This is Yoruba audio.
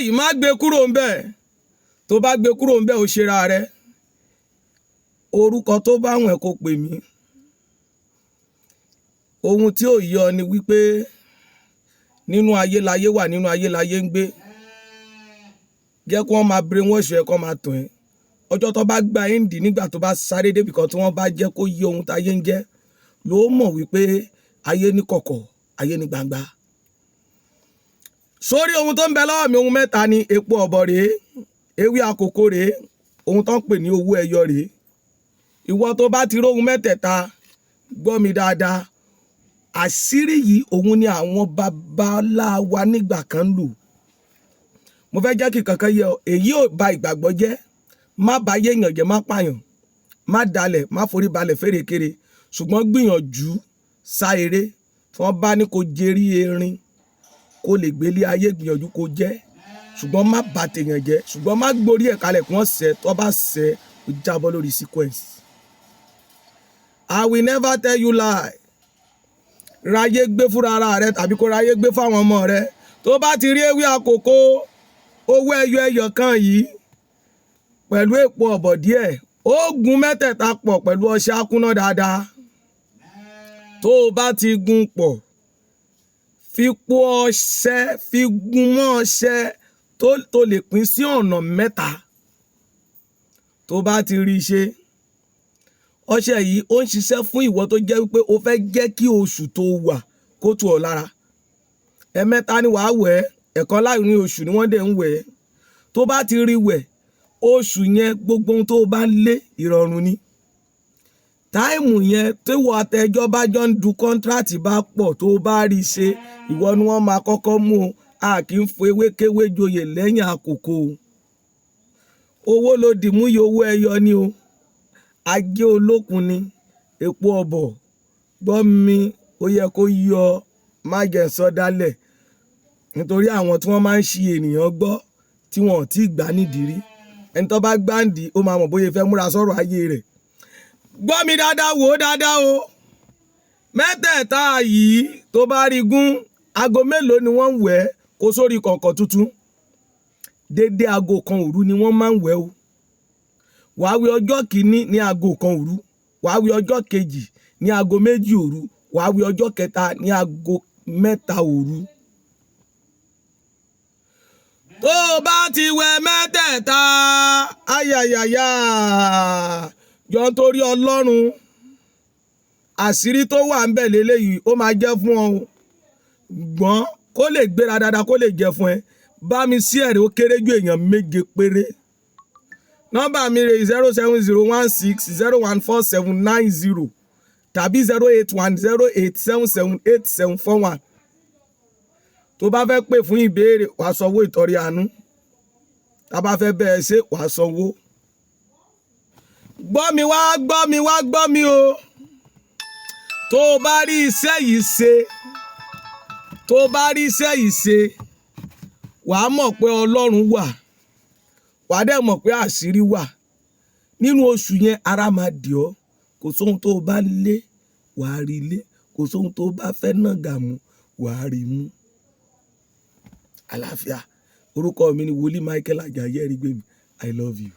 báyìí má gbé kúrò ńbẹ̀. Tó bá gbé kúrò ńbẹ̀ ó ṣera rẹ̀. Orúkọ tó bá wùn ẹ́ kó pè mí. Ohun tí ò yọ ni wípé nínú ayé láyé wà, nínú ayé láyé ń gbé. Jẹ́ kí wọ́n máa brainwash ẹ, kí wọ́n máa tàn ẹ́. Ọjọ́ tó bá gba ẹ́ǹdì nígbà tó bá sáré débì kan tí wọ́n bá jẹ́ kó yé ohun táyé ń jẹ́, ló mọ̀ wípé ayé ní kọ̀kọ̀, ayé ní gbangba. Sórí ohun tó ń bẹ lọ́wọ́ mi, ohun mẹ́ta ni: epo ọ̀bọ̀ rèé, ewé àkókò rèé, ohun tó ń pè ní owó ẹyọ rèé. Ìwọ tó bá ti rí ohun mẹ́tẹ̀ẹ̀ta, gbọ́ mi dáadáa. Àṣírí yìí òun ni àwọn babaláwa nígbà kan lò. Mo fẹ́ jẹ́ kí kankan yẹ ọ, èyí ò ba ìgbàgbọ́ jẹ́. Má ba ayé èèyàn jẹ́, má pààyàn, má dalẹ̀, má forí balẹ̀ fèrèkèrè. Ṣùgbọ́n gbìyànjú sá eré. Tí wọ́n bá ní kó jerí erin, kó lè gbélé ayé, gbìyànjú kó jẹ́. Ṣùgbọ́n má bà tèèyàn jẹ́. Ṣùgbọ́n má gborí ẹ̀ kalẹ̀ kí wọ́n sẹ́, tó bá sẹ́, ó jábọ́ lórí sequence. I will never tell you lie. Ráyé gbé fúnra ara rẹ tàbí kó ráyé gbé fáwọn ọmọ rẹ. Tó bá ti rí ewé àkókò, owó ẹyọ kan yìí pẹ̀lú epo ọ̀bọ̀ díẹ̀, ó gun mẹ́tẹ̀ẹ̀ta pọ̀ pẹ̀lú ọṣẹ akúná dáadáa. Tó o bá ti gun pọ̀, fi po ọṣẹ, fi gun mọ́ ọṣẹ tó lè pín sí ọ̀nà mẹ́ta. Tó bá ti rí i ṣe, ọṣẹ yìí ó ń ṣiṣẹ́ fún ìwọ tó jẹ́ wípé o fẹ́ jẹ́ kí oṣù tó wà kó tù ọ́ lára. Ẹ̀mẹ́ta ni wàá wẹ̀, ẹ̀kan láàrin oṣù ni wọ́n dẹ̀ ń wẹ̀. Tó bá ti rí wẹ̀, oṣù yẹn gbogbo ohun tó bá lé ìrọ̀rùn ni. Táìmù yẹn tí wọ́n àtẹjọ́ bá jọ ń du kọ́ńtrátì bá pọ̀, tó bá rí i ṣe, ìwọ ni wọ́n máa kọ́kọ́ mú o. A kì í fo ewékéwé joyè lẹ́yìn àkókò. Owó ló dì mú iye owó ẹyọ ni o. Ajé olókun ni, epo ọ̀bọ̀. Gbọ́ mi, ó yẹ kó yọ, má jẹ́ sọ dálẹ̀. Nítorí àwọn tí wọ́n máa ń ṣi ènìyàn gbọ́ tí wọn ò tí ì gbá nídìí rí. Ẹni tó bá gbáǹdì, ó máa mọ̀ bóyá fẹ́ múra sọ̀rọ̀ ayé rẹ̀. Gbọ́ mi dáadáa, wò ó dáadáa o. Mẹ́tẹ̀ẹ̀ta yìí tó bá rí gún, aago mélòó ni wọ́n ń wẹ̀ kó sórí kọ̀ǹkọ̀ tuntun? Dédé aago kan òru ni wọ́n máa ń wẹ̀ o. Wàá wẹ̀ ọjọ́ kìíní ní aago kan òru, wàá wẹ̀ ọjọ́ kejì ní aago méjì òru, wàá wẹ̀ ọjọ́ kẹta ní aago mẹ́ta òru. Tó o bá ti wẹ̀ mẹ́tẹ̀ẹ̀ta, ayayaya, jọ nítorí Ọlọ́run, àṣírí tó wà ń bẹ̀ lélẹ́yìí ó máa jẹ́ fún ọ. Gbọ́n kó lè gbéra dáadáa, kó lè jẹ́ fún ẹ. Bá mi sí ẹ̀rẹ̀ ó kéré ju èèyàn méje péré. Nọ́mbà mi rè 07016014790 tàbí 08108778741. Tó bá fẹ́ pè fún ìbéèrè, wàá sanwó ìtọrẹ àánú. Tá bá fẹ́ bẹ́ẹ̀ ṣe, wàá sanwó. Gbọ́ mi wá, gbọ́ mi wá, gbọ́ mi o. Tó o bá rí iṣẹ́ yìí ṣe, tó o bá rí iṣẹ́ yìí ṣe, wàá mọ̀ pé Ọlọ́run wà. Wàá dẹ̀ mọ̀ pé àṣírí wà. Nínú oṣù yẹn, ara máa dì ọ́. Kò sóhun tó o bá lé, wàá rí lé. Kò sóhun tó o bá fẹ́ nàgà mú, wàá rí mú. Àlàáfíà. Orúkọ mi ni Wòlíì Michael Àjàyí Ẹ̀rígbèmí. I love you.